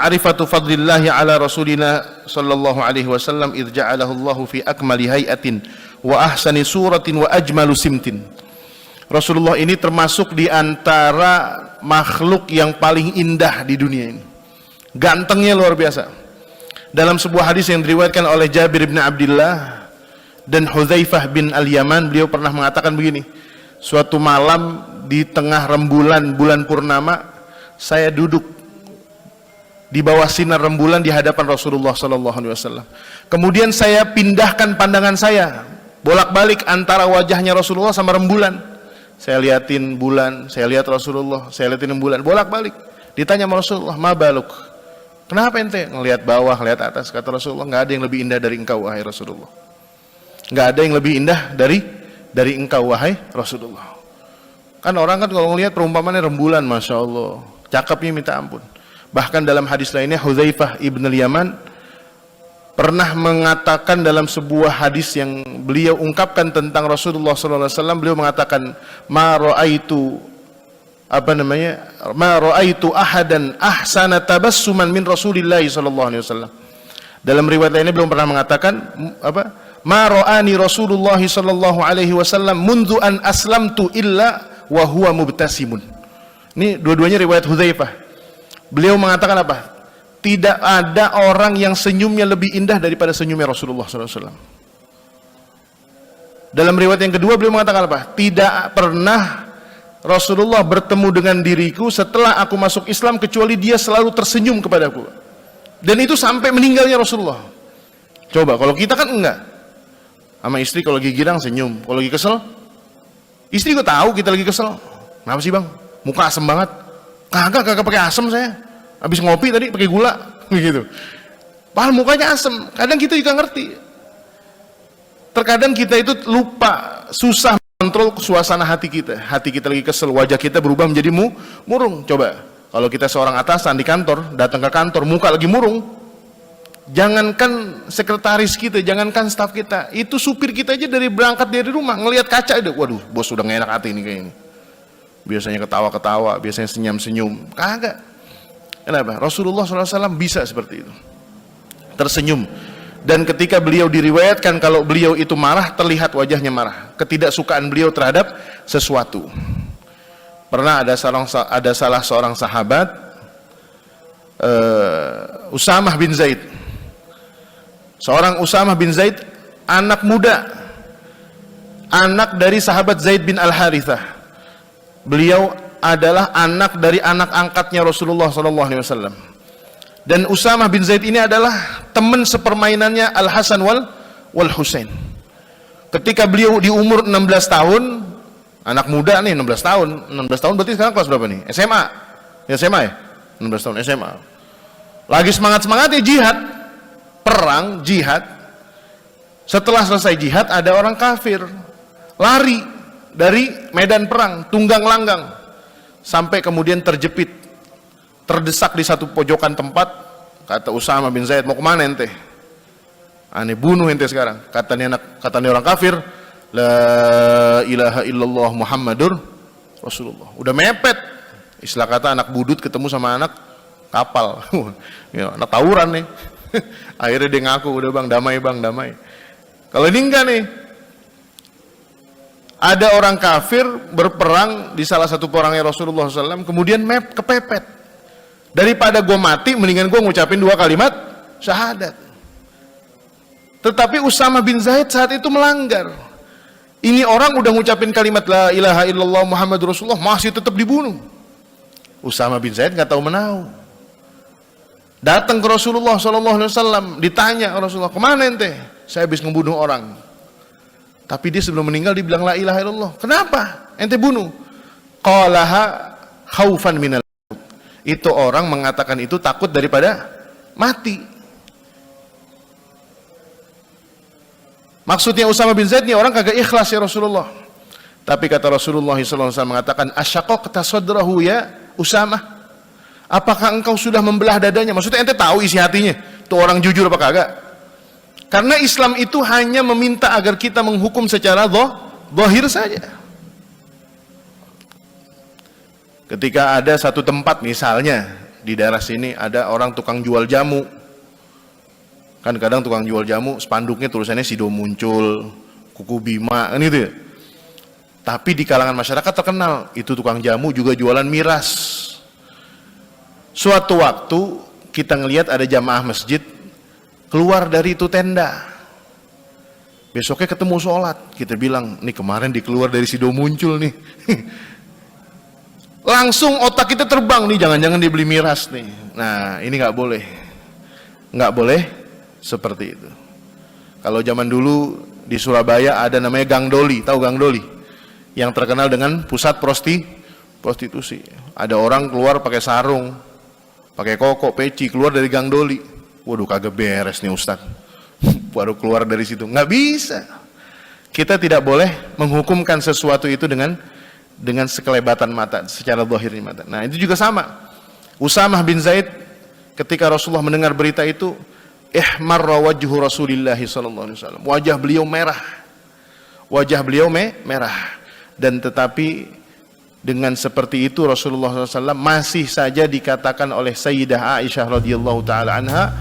ma'rifatu fadlillahi ala rasulina sallallahu alaihi wasallam idh ja'alahu Allahu fi akmali hayatin wa ahsani suratin wa ajmalu simtin. Rasulullah ini termasuk di antara makhluk yang paling indah di dunia ini. Gantengnya luar biasa. Dalam sebuah hadis yang diriwayatkan oleh Jabir bin Abdullah dan Hudzaifah bin Al-Yaman, beliau pernah mengatakan begini, suatu malam di tengah rembulan bulan purnama, saya duduk di bawah sinar rembulan di hadapan Rasulullah sallallahu alaihi wasallam. Kemudian saya pindahkan pandangan saya bolak-balik antara wajahnya Rasulullah sama rembulan. Saya liatin bulan, saya lihat Rasulullah, saya liatin rembulan, bolak-balik. Ditanya sama Rasulullah, "Ma baluk?" Kenapa ente ngelihat bawah, ngelihat atas? Kata Rasulullah, "Enggak ada yang lebih indah dari engkau wahai Rasulullah. Enggak ada yang lebih indah dari engkau wahai Rasulullah." Kan orang kan kalau ngelihat perumpamannya rembulan, Masya Allah, cakepnya minta ampun. Bahkan dalam hadis lainnya, Hudzaifah ibn al-Yaman pernah mengatakan dalam sebuah hadis yang beliau ungkapkan tentang Rasulullah sallallahu alaihi wasallam, beliau mengatakan, ma ra'aitu ahadan ahsana tabassuman min Rasulillah sallallahu alaihi wasallam. Dalam riwayat lainnya beliau pernah mengatakan ma ra'ani Rasulullah sallallahu alaihi wasallam mundu an aslamtu illa wa huwa mubtasimun. Ini dua-duanya riwayat Hudzaifah. Beliau mengatakan apa? Tidak ada orang yang senyumnya lebih indah daripada senyumnya Rasulullah SAW. Dalam riwayat yang kedua beliau mengatakan apa? Tidak pernah Rasulullah bertemu dengan diriku setelah aku masuk Islam kecuali dia selalu tersenyum kepadaku. Dan itu sampai meninggalnya Rasulullah. Coba kalau kita kan enggak. Sama istri kalau lagi girang senyum, kalau lagi kesel, istri gue tahu kita lagi kesel. Kenapa sih bang? Muka asem banget. Kagak pakai asem saya. Habis ngopi tadi pakai gula begitu. Padahal mukanya asem. Kadang kita juga ngerti. Terkadang kita itu lupa, susah kontrol suasana hati kita. Hati kita lagi kesel, wajah kita berubah menjadi murung. Coba, kalau kita seorang atasan di kantor, datang ke kantor, muka lagi murung. Jangankan sekretaris kita, jangankan staf kita, itu supir kita aja dari berangkat dari rumah, ngelihat kaca aja, waduh, bos udah gak enak hati ini kayak ini. Biasanya ketawa-ketawa, biasanya senyum-senyum. Kagak. Kenapa? Rasulullah SAW bisa seperti itu, tersenyum. Dan ketika beliau diriwayatkan kalau beliau itu marah, terlihat wajahnya marah, ketidaksukaan beliau terhadap sesuatu. Pernah ada salah seorang sahabat, Usamah bin Zaid. Seorang Usamah bin Zaid, anak muda, anak dari sahabat Zaid bin Al-Harithah. Beliau adalah anak dari anak angkatnya Rasulullah SAW. Dan Usamah bin Zaid ini adalah teman sepermainannya Al Hasan wal Husain. Ketika beliau di umur 16 tahun, anak muda nih, 16 tahun berarti sekarang kelas berapa nih? SMA ya, 16 tahun SMA. Lagi semangat-semangatnya jihad, perang jihad. Setelah selesai jihad, ada orang kafir lari dari medan perang, tunggang langgang, sampai kemudian terjepit, terdesak di satu pojokan tempat. Kata Usamah bin Zaid, mau kemana ente? Aneh bunuh ente sekarang. Katanya orang kafir, la ilaha illallah Muhammadur Rasulullah. Udah mepet, istilah kata anak budut ketemu sama anak kapal. Ya, anak tawuran nih. Akhirnya dia ngaku, udah bang damai. Kalau ini enggak nih, ada orang kafir berperang di salah satu perangnya Rasulullah SAW, kemudian kepepet. Daripada gue mati, mendingan gue ngucapin 2 kalimat syahadat. Tetapi Usamah bin Zaid saat itu melanggar. Ini orang udah ngucapin kalimat la ilaha illallah Muhammad Rasulullah, masih tetap dibunuh. Usamah bin Zaid nggak tahu menahu. Datang ke Rasulullah SAW, ditanya Rasulullah, kemana ente? Saya habis ngebunuh orang. Tapi dia sebelum meninggal dibilang la ilaha illallah. Kenapa ente bunuh? Qalaha khaufan minal maut. Itu orang mengatakan itu takut daripada mati. Maksudnya Usamah bin Zaid ini orang kagak ikhlas ya Rasulullah. Tapi kata Rasulullah SAW mengatakan, asyaqaqta sadrahu ya Usamah. Apakah engkau sudah membelah dadanya? Maksudnya ente tahu isi hatinya. Tuh orang jujur apa kagak? Karena Islam itu hanya meminta agar kita menghukum secara zahir saja. Ketika ada satu tempat misalnya di daerah sini ada orang tukang jual jamu. Kan kadang tukang jual jamu spanduknya tulisannya Sido Muncul, Kuku Bima, kan itu ya. Tapi di kalangan masyarakat terkenal, itu tukang jamu juga jualan miras. Suatu waktu kita ngelihat ada jamaah masjid keluar dari itu tenda. Besoknya ketemu sholat, kita bilang, nih kemarin dikeluar dari Sido Muncul nih. Langsung otak kita terbang nih, jangan-jangan dibeli miras nih. Nah, ini nggak boleh. Nggak boleh seperti itu. Kalau zaman dulu di Surabaya ada namanya Gang Doli, tahu Gang Doli? Yang terkenal dengan pusat prostitusi. Ada orang keluar pakai sarung, pakai koko, peci, keluar dari Gang Doli. Waduh, kagak beres nih Ustaz. Baru keluar dari situ. Nggak bisa. Kita tidak boleh menghukumkan sesuatu itu dengan sekelebatan mata, secara zahirnya mata. Nah, itu juga sama. Usamah bin Zaid ketika Rasulullah mendengar berita itu, ihmarra wajhu Rasulillah sallallahu alaihi wasallam. Wajah beliau merah. Wajah beliau merah. Dan tetapi dengan seperti itu Rasulullah SAW masih saja dikatakan oleh Sayyidah Aisyah radhiyallahu taala anha,